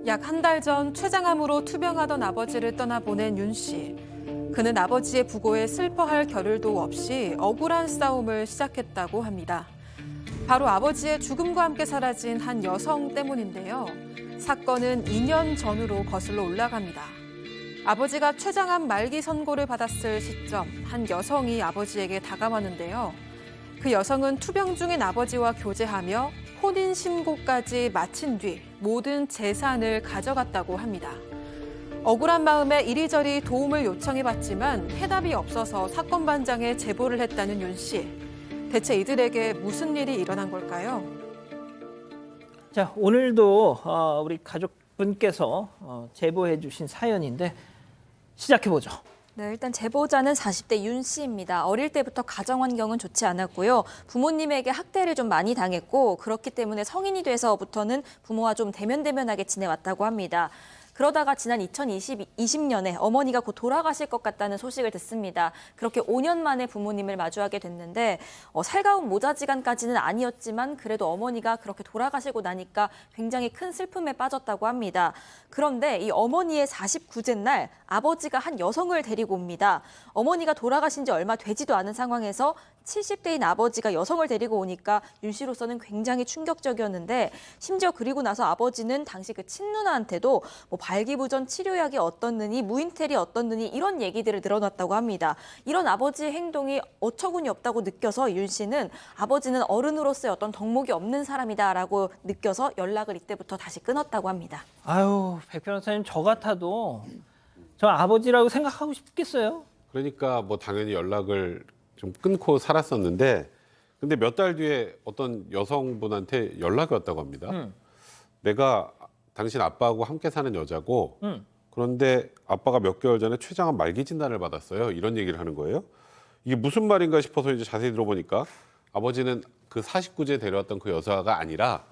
약 한 달 전 췌장암으로 투병하던 아버지를 떠나보낸 윤 씨. 그는 아버지의 부고에 슬퍼할 겨를도 없이 억울한 싸움을 시작했다고 합니다. 바로 아버지의 죽음과 함께 사라진 한 여성 때문인데요. 사건은 2년 전으로 거슬러 올라갑니다. 아버지가 췌장암 말기 선고를 받았을 시점, 한 여성이 아버지에게 다가왔는데요. 그 여성은 투병 중인 아버지와 교제하며 혼인 신고까지 마친 뒤 모든 재산을 가져갔다고 합니다. 억울한 마음에 이리저리 도움을 요청해봤지만 해답이 없어서 사건 반장에 제보를 했다는 윤 씨. 대체 이들에게 무슨 일이 일어난 걸까요? 자, 오늘도 우리 가족분께서 제보해 주신 사연인데 시작해보죠. 네, 일단 제보자는 40대 윤 씨입니다. 어릴 때부터 가정 환경은 좋지 않았고요. 부모님에게 학대를 좀 많이 당했고 그렇기 때문에 성인이 돼서부터는 부모와 좀 대면대면하게 지내왔다고 합니다. 그러다가 지난 2020년에 어머니가 곧 돌아가실 것 같다는 소식을 듣습니다. 그렇게 5년 만에 부모님을 마주하게 됐는데 살가운 모자지간까지는 아니었지만 그래도 어머니가 그렇게 돌아가시고 나니까 굉장히 큰 슬픔에 빠졌다고 합니다. 그런데 이 어머니의 49째 날 아버지가 한 여성을 데리고 옵니다. 어머니가 돌아가신 지 얼마 되지도 않은 상황에서 70대인 아버지가 여성을 데리고 오니까 윤 씨로서는 굉장히 충격적이었는데 심지어 그리고 나서 아버지는 당시 그 친누나한테도 뭐 발기부전 치료약이 어떻느니 무인텔이 어떻느니 이런 얘기들을 늘어놨다고 합니다. 이런 아버지의 행동이 어처구니 없다고 느껴서 윤 씨는 아버지는 어른으로서의 어떤 덕목이 없는 사람이다라고 느껴서 연락을 이때부터 다시 끊었다고 합니다. 아유, 백 변호사님, 저 같아도 저 아버지라고 생각하고 싶겠어요? 그러니까 뭐 당연히 연락을 좀 끊고 살았었는데 근데 몇 달 뒤에 어떤 여성분한테 연락이 왔다고 합니다. 내가 당신 아빠하고 함께 사는 여자고 그런데 아빠가 몇 개월 전에 췌장암 말기 진단을 받았어요. 이런 얘기를 하는 거예요. 이게 무슨 말인가 싶어서 이제 자세히 들어보니까 아버지는 그 49제 데려왔던 그 여자가 아니라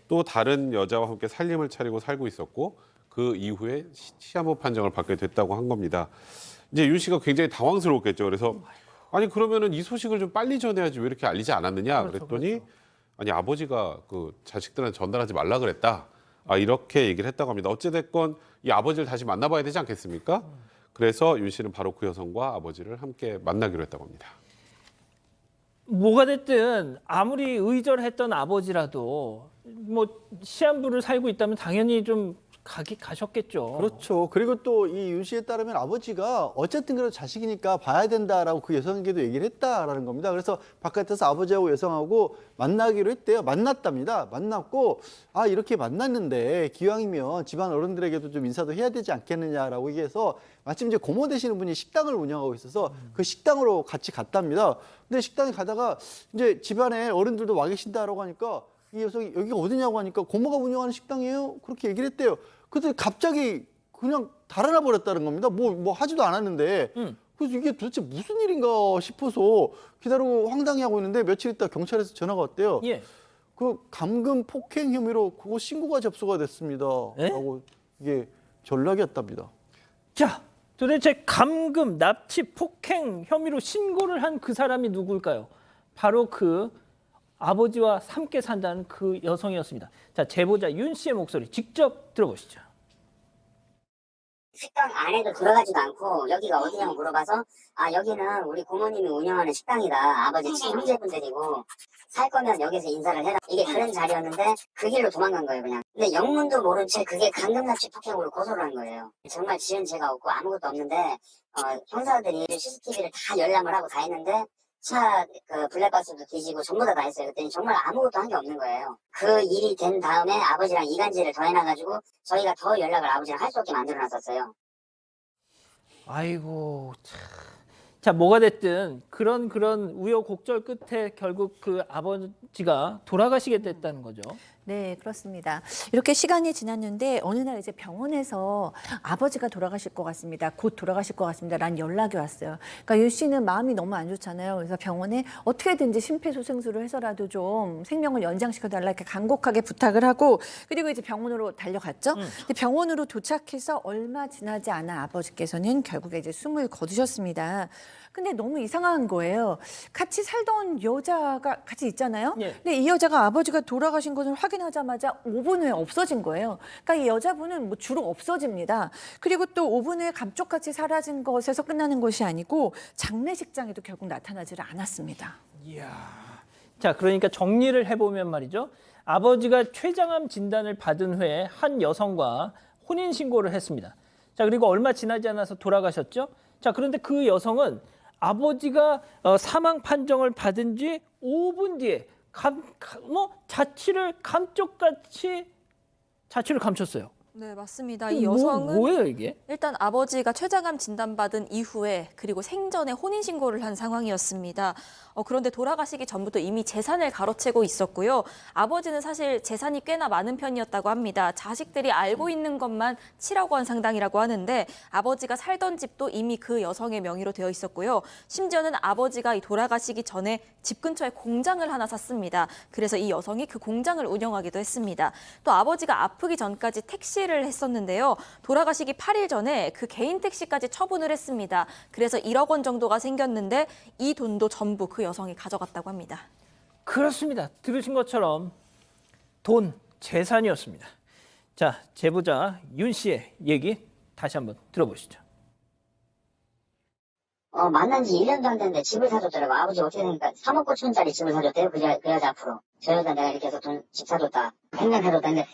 또 다른 여자와 함께 살림을 차리고 살고 있었고 그 이후에 시한부 판정을 받게 됐다고 한 겁니다. 이제 윤 씨가 굉장히 당황스러웠겠죠. 그래서 아니 그러면은 이 소식을 좀 빨리 전해야지 왜 이렇게 알리지 않았느냐 그랬더니 아니 아버지가 그 자식들한테 전달하지 말라 그랬다. 이렇게 얘기를 했다고 합니다. 어찌됐건 이 아버지를 다시 만나봐야 되지 않겠습니까? 그래서 윤 씨는 바로 그 여성과 아버지를 함께 만나기로 했다고 합니다. 뭐가 됐든 아무리 의절했던 아버지라도 뭐 시한부를 살고 있다면 당연히 좀 가셨겠죠. 그렇죠. 그리고 또 이 윤 씨에 따르면 아버지가 어쨌든 그래도 자식이니까 봐야 된다라고 그 여성에게도 얘기를 했다라는 겁니다. 그래서 바깥에서 아버지하고 여성하고 만나기로 했대요. 만났답니다. 만났고 이렇게 만났는데 기왕이면 집안 어른들에게도 좀 인사도 해야 되지 않겠느냐라고 얘기해서 마침 이제 고모 되시는 분이 식당을 운영하고 있어서 그 식당으로 같이 갔답니다. 근데 식당에 가다가 이제 집안에 어른들도 와 계신다라고 하니까 이 여성이 여기가 어디냐고 하니까 고모가 운영하는 식당이에요. 그렇게 얘기를 했대요. 그때 갑자기 그냥 달아나 버렸다는 겁니다. 뭐 하지도 않았는데. 그래서 이게 도대체 무슨 일인가 싶어서 기다리고 황당해하고 있는데 며칠 있다 경찰에서 전화가 왔대요. 그 감금 폭행 혐의로 그거 신고가 접수가 됐습니다. 라고 이게 전락이 왔답니다. 자, 도대체 감금, 납치, 폭행 혐의로 신고를 한 그 사람이 누굴까요? 바로 그 아버지와 함께 산다는 그 여성이었습니다. 자, 제보자 윤 씨의 목소리 직접 들어보시죠. 식당 안에도 들어가지도 않고 여기가 어디냐고 물어봐서 여기는 우리 고모님이 운영하는 식당이다. 아버지 친형제분들이고 살 거면 여기서 인사를 해라. 이게 그런 자리였는데 그 길로 도망간 거예요 그냥. 근데 영문도 모른 채 그게 감금납치 폭행으로 고소를 한 거예요. 정말 지은 죄가 없고 아무것도 없는데 형사들이 CCTV를 다 열람을 하고 다 했는데 차 그 블랙박스도 뒤지고 전부 다 했어요. 그랬더니 정말 아무것도 한 게 없는 거예요. 그 일이 된 다음에 아버지랑 이간질을 더 해놔가지고 저희가 더 연락을 아버지랑 할 수 없게 만들어놨었어요. 아이고 참. 자, 뭐가 됐든 그런 우여곡절 끝에 결국 그 아버지가 돌아가시게 됐다는 거죠. 네, 그렇습니다. 이렇게 시간이 지났는데 어느 날 이제 병원에서 아버지가 돌아가실 것 같습니다. 곧 돌아가실 것 같습니다. 라는 연락이 왔어요. 그러니까 윤 씨는 마음이 너무 안 좋잖아요. 그래서 병원에 어떻게든지 심폐소생술을 해서라도 좀 생명을 연장시켜달라 이렇게 간곡하게 부탁을 하고 그리고 이제 병원으로 달려갔죠. 근데 병원으로 도착해서 얼마 지나지 않아 아버지께서는 결국에 이제 숨을 거두셨습니다. 근데 너무 이상한 거예요. 같이 살던 여자가 같이 있잖아요. 근데 이 여자가 아버지가 돌아가신 것을 확인 확인하자마자 5분 후에 없어진 거예요. 그러니까 이 여자분은 뭐 주로 없어집니다. 그리고 또 5분 후에 감쪽같이 사라진 것에서 끝나는 것이 아니고 장례식장에도 결국 나타나지를 않았습니다. 자, 그러니까 정리를 해보면 말이죠. 아버지가 췌장암 진단을 받은 후에 한 여성과 혼인신고를 했습니다. 자, 그리고 얼마 지나지 않아서 돌아가셨죠. 자, 그런데 그 여성은 아버지가 사망 판정을 받은 지 5분 뒤에 자취를 감쪽같이 자취를 감췄어요. 네, 맞습니다. 이 여성은 뭐예요 이게? 일단 아버지가 췌장암 진단받은 이후에 그리고 생전에 혼인신고를 한 상황이었습니다. 그런데 돌아가시기 전부터 이미 재산을 가로채고 있었고요. 아버지는 사실 재산이 꽤나 많은 편이었다고 합니다. 자식들이 알고 있는 것만 7억 원 상당이라고 하는데 아버지가 살던 집도 이미 그 여성의 명의로 되어 있었고요. 심지어는 아버지가 돌아가시기 전에 집 근처에 공장을 하나 샀습니다. 그래서 이 여성이 그 공장을 운영하기도 했습니다. 또 아버지가 아프기 전까지 택시를 했었는데요. 돌아가시기 8일 전에 그 개인 택시까지 처분을 했습니다. 그래서 1억 원 정도가 생겼는데 이 돈도 전부 그 여성이 가져갔다고 합니다. 그렇습니다. 들으신 것처럼 돈, 재산이었습니다. 자, 제보자 윤 씨의 얘기 다시 한번 들어보시죠. 만난 지 1년도 안 됐는데 집을 사줬더라고. 아버지 어떻게 되니까 3억 9천짜리 집을 사줬대요. 그 여자 앞으로. 저 여자 내가 이렇게 해서 집 사줬다. 행간 사줬다. 근데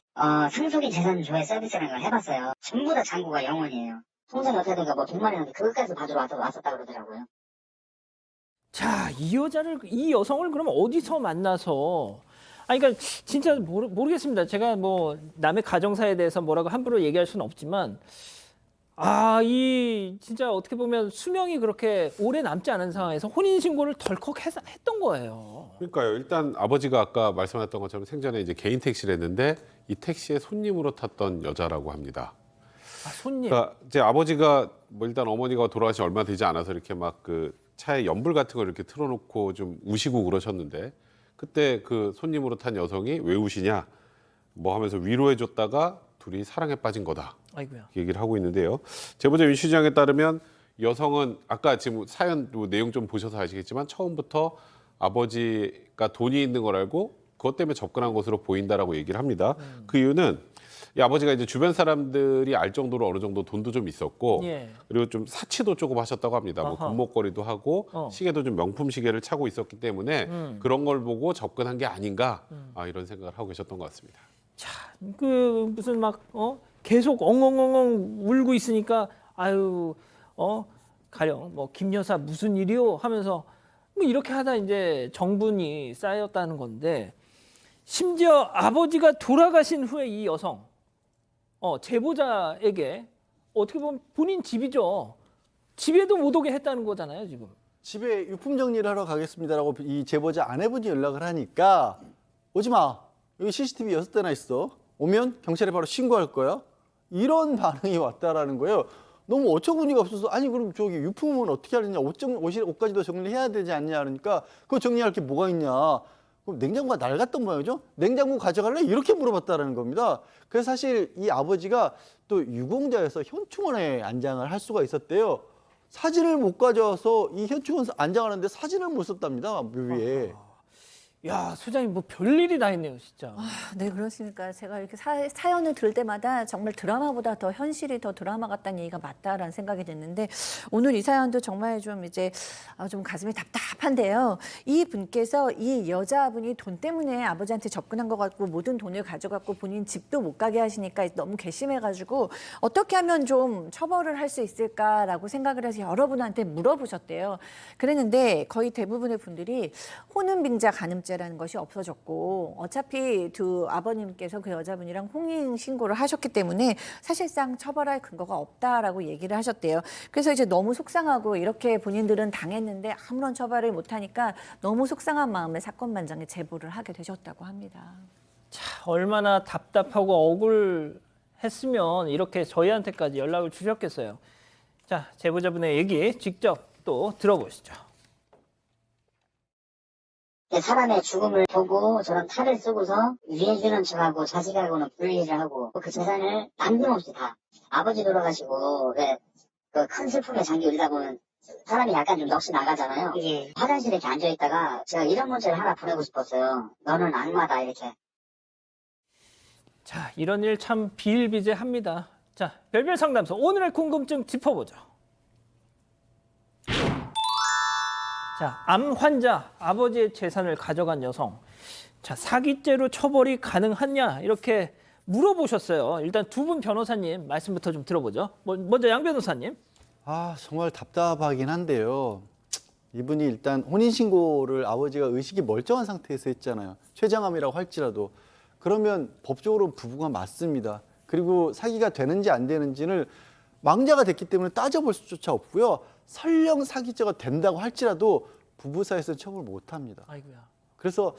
상속인 재산 조회 서비스라는 걸 해봤어요. 전부 다 잔고가 0원이에요. 통장이 어떻게 되니까 뭐 돈만 있는데 그것까지 봐주러 왔었다 그러더라고요. 자, 이 여성을 그럼 어디서 만나서? 그러니까 진짜 모르겠습니다. 제가 뭐 남의 가정사에 대해서 뭐라고 함부로 얘기할 수는 없지만, 진짜 어떻게 보면 수명이 그렇게 오래 남지 않은 상황에서 혼인 신고를 덜컥 했던 거예요. 그러니까요. 일단 아버지가 아까 말씀하셨던 것처럼 생전에 이제 개인 택시를 했는데 이 택시에 손님으로 탔던 여자라고 합니다. 손님. 그러니까 제 아버지가 뭐 일단 어머니가 돌아가신 얼마 되지 않아서 이렇게 막 그 차에 연불 같은 걸 이렇게 틀어놓고 좀 우시고 그러셨는데 그때 그 손님으로 탄 여성이 왜 우시냐 뭐 하면서 위로해줬다가 둘이 사랑에 빠진 거다. 아이고야. 얘기를 하고 있는데요. 제보자 윤 시장에 따르면 여성은 아까 지금 사연 내용 좀 보셔서 아시겠지만 처음부터 아버지가 돈이 있는 걸 알고 그것 때문에 접근한 것으로 보인다라고 얘기를 합니다. 그 이유는 이 아버지가 이제 주변 사람들이 알 정도로 어느 정도 돈도 좀 있었고 예. 그리고 좀 사치도 조금 하셨다고 합니다. 뭐 아하. 금목걸이도 하고 시계도 좀 명품 시계를 차고 있었기 때문에 그런 걸 보고 접근한 게 아닌가 이런 생각을 하고 계셨던 것 같습니다. 자, 그 무슨 막 계속 엉엉엉엉 울고 있으니까 가령 뭐 김 여사 무슨 일이요 하면서 뭐 이렇게 하다 이제 정분이 쌓였다는 건데 심지어 아버지가 돌아가신 후에 이 여성 제보자에게 어떻게 보면 본인 집이죠. 집에도 못 오게 했다는 거잖아요, 지금. 집에 유품 정리를 하러 가겠습니다라고 이 제보자 아내분이 연락을 하니까 오지 마. 여기 CCTV 6대나 있어. 오면 경찰에 바로 신고할 거야. 이런 반응이 왔다라는 거예요. 너무 어처구니가 없어서 아니 그럼 저기 유품은 어떻게 하느냐 옷까지도 정리해야 되지 않냐 그러니까 그거 정리할 게 뭐가 있냐. 그럼 냉장고가 낡았던 모양이죠. 냉장고 가져갈래? 이렇게 물어봤다라는 겁니다. 그래서 사실 이 아버지가 또 유공자여서 현충원에 안장을 할 수가 있었대요. 사진을 못 가져와서 이 현충원 안장하는데 사진을 못 썼답니다. 묘비에. 야, 소장님 뭐 별일이 다 있네요, 진짜. 네, 그렇습니까. 제가 이렇게 사연을 들을 때마다 정말 드라마보다 더 현실이 더 드라마 같다는 얘기가 맞다라는 생각이 됐는데 오늘 이 사연도 정말 좀 이제 좀 가슴이 답답한데요. 이 분께서 이 여자분이 돈 때문에 아버지한테 접근한 것 같고 모든 돈을 가져갔고 본인 집도 못 가게 하시니까 너무 괘씸해가지고 어떻게 하면 좀 처벌을 할 수 있을까라고 생각을 해서 여러분한테 물어보셨대요. 그랬는데 거의 대부분의 분들이 혼은빙자 간음죄 라는 것이 없어졌고 어차피 두 아버님께서 그 여자분이랑 혼인 신고를 하셨기 때문에 사실상 처벌할 근거가 없다라고 얘기를 하셨대요. 그래서 이제 너무 속상하고 이렇게 본인들은 당했는데 아무런 처벌을 못하니까 너무 속상한 마음에 사건 반장에 제보를 하게 되셨다고 합니다. 자, 얼마나 답답하고 억울했으면 이렇게 저희한테까지 연락을 주셨겠어요. 자, 제보자분의 얘기 직접 또 들어보시죠. 사람의 죽음을 보고 저런 탈을 쓰고서 위해주는 척하고 자식하고는 분리를 하고 그 재산을 남김없이 다 아버지 돌아가시고 그 큰 슬픔에 잠겨 있다 보면 사람이 약간 좀 넋이 나가잖아요. 화장실에 이렇게 앉아있다가 제가 이런 문자를 하나 보내고 싶었어요. 너는 악마다 이렇게. 자, 이런 일 참 비일비재합니다. 자, 별별 상담소 오늘의 궁금증 짚어보죠. 자, 암 환자 아버지의 재산을 가져간 여성. 자, 사기죄로 처벌이 가능하냐 이렇게 물어보셨어요. 일단 두 분 변호사님 말씀부터 좀 들어보죠. 먼저 양 변호사님. 아, 정말 답답하긴 한데요. 이분이 일단 혼인신고를 아버지가 의식이 멀쩡한 상태에서 했잖아요. 췌장암이라고 할지라도. 그러면 법적으로 부부가 맞습니다. 그리고 사기가 되는지 안 되는지를 망자가 됐기 때문에 따져볼 수조차 없고요. 설령 사기죄가 된다고 할지라도 부부 사이에서 처벌 못 합니다. 아이고야. 그래서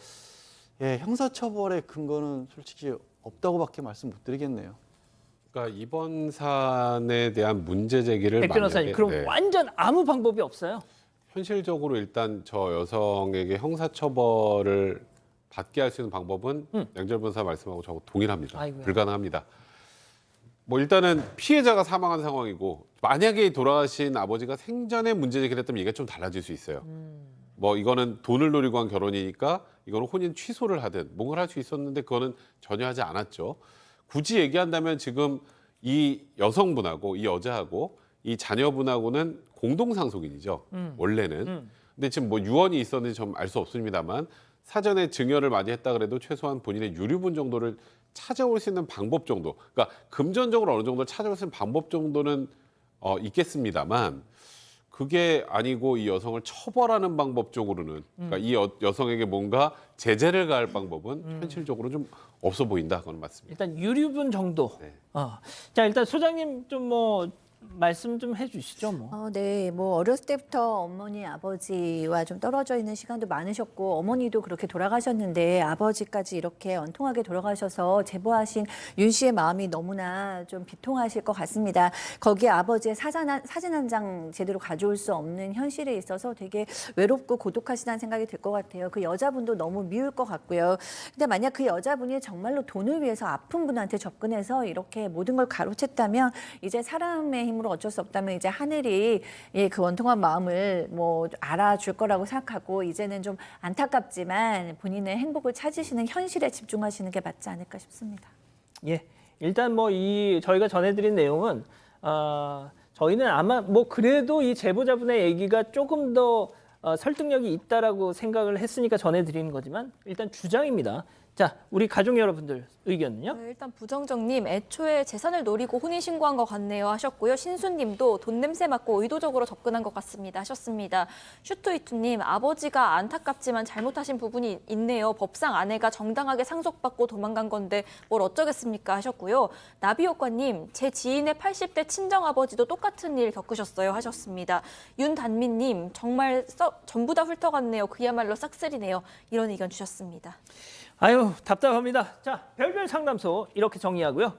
예, 형사처벌의 근거는 솔직히 없다고밖에 말씀 못 드리겠네요. 그러니까 이번 사안에 대한 문제 제기를 백 변호사님, 만약에, 그럼 네. 완전 아무 방법이 없어요? 현실적으로 일단 저 여성에게 형사처벌을 받게 할 수 있는 방법은 양절 변호사 말씀하고 저하고 동일합니다. 아이고야. 불가능합니다. 뭐 일단은 피해자가 사망한 상황이고 만약에 돌아가신 아버지가 생전에 문제 제기를 했다면 얘기가 좀 달라질 수 있어요. 뭐 이거는 돈을 노리고 한 결혼이니까 이거는 혼인 취소를 하든 뭔가를 할 수 있었는데 그거는 전혀 하지 않았죠. 굳이 얘기한다면 지금 이 여성분하고 이 여자하고 이 자녀분하고는 공동 상속인이죠. 원래는. 근데 지금 뭐 유언이 있었는지 좀 알 수 없습니다만 사전에 증여를 많이 했다 그래도 최소한 본인의 유류분 정도를 찾아올 수 있는 방법 정도. 그러니까 금전적으로 어느 정도 찾아올 수 있는 방법 정도는 있겠습니다만 그게 아니고 이 여성을 처벌하는 방법 쪽으로는 그러니까 이 여성에게 뭔가 제재를 가할 방법은 현실적으로 좀 없어 보인다. 그건 맞습니다. 일단 유류분 정도. 네. 자, 일단 소장님 좀 뭐 말씀 좀 해주시죠, 뭐. 네, 뭐 어렸을 때부터 어머니, 아버지와 좀 떨어져 있는 시간도 많으셨고 어머니도 그렇게 돌아가셨는데 아버지까지 이렇게 언통하게 돌아가셔서 제보하신 윤 씨의 마음이 너무나 좀 비통하실 것 같습니다. 거기에 아버지의 사진 한 장 제대로 가져올 수 없는 현실에 있어서 되게 외롭고 고독하시다는 생각이 들 것 같아요. 그 여자분도 너무 미울 것 같고요. 근데 만약 그 여자분이 정말로 돈을 위해서 아픈 분한테 접근해서 이렇게 모든 걸 가로챘다면 이제 사람의 힘으로 어쩔 수 없다면 이제 하늘이 그 원통한 마음을 뭐 알아줄 거라고 생각하고 이제는 좀 안타깝지만 본인의 행복을 찾으시는 현실에 집중하시는 게 맞지 않을까 싶습니다. 예, 일단 뭐 저희가 전해드린 내용은 저희는 아마 뭐 그래도 이 제보자분의 얘기가 조금 더 설득력이 있다라고 생각을 했으니까 전해드리는 거지만 일단 주장입니다. 자, 우리 가족 여러분들 의견은요? 네, 일단 부정정님 애초에 재산을 노리고 혼인신고한 것 같네요 하셨고요. 신수님도 돈 냄새 맡고 의도적으로 접근한 것 같습니다 하셨습니다. 슈트위투님 아버지가 안타깝지만 잘못하신 부분이 있네요. 법상 아내가 정당하게 상속받고 도망간 건데 뭘 어쩌겠습니까 하셨고요. 나비효과님 제 지인의 80대 친정아버지도 똑같은 일 겪으셨어요 하셨습니다. 윤단민님 정말 전부 다 훑어갔네요. 그야말로 싹쓸이네요. 이런 의견 주셨습니다. 아유, 답답합니다. 자, 별별 상담소 이렇게 정리하고요.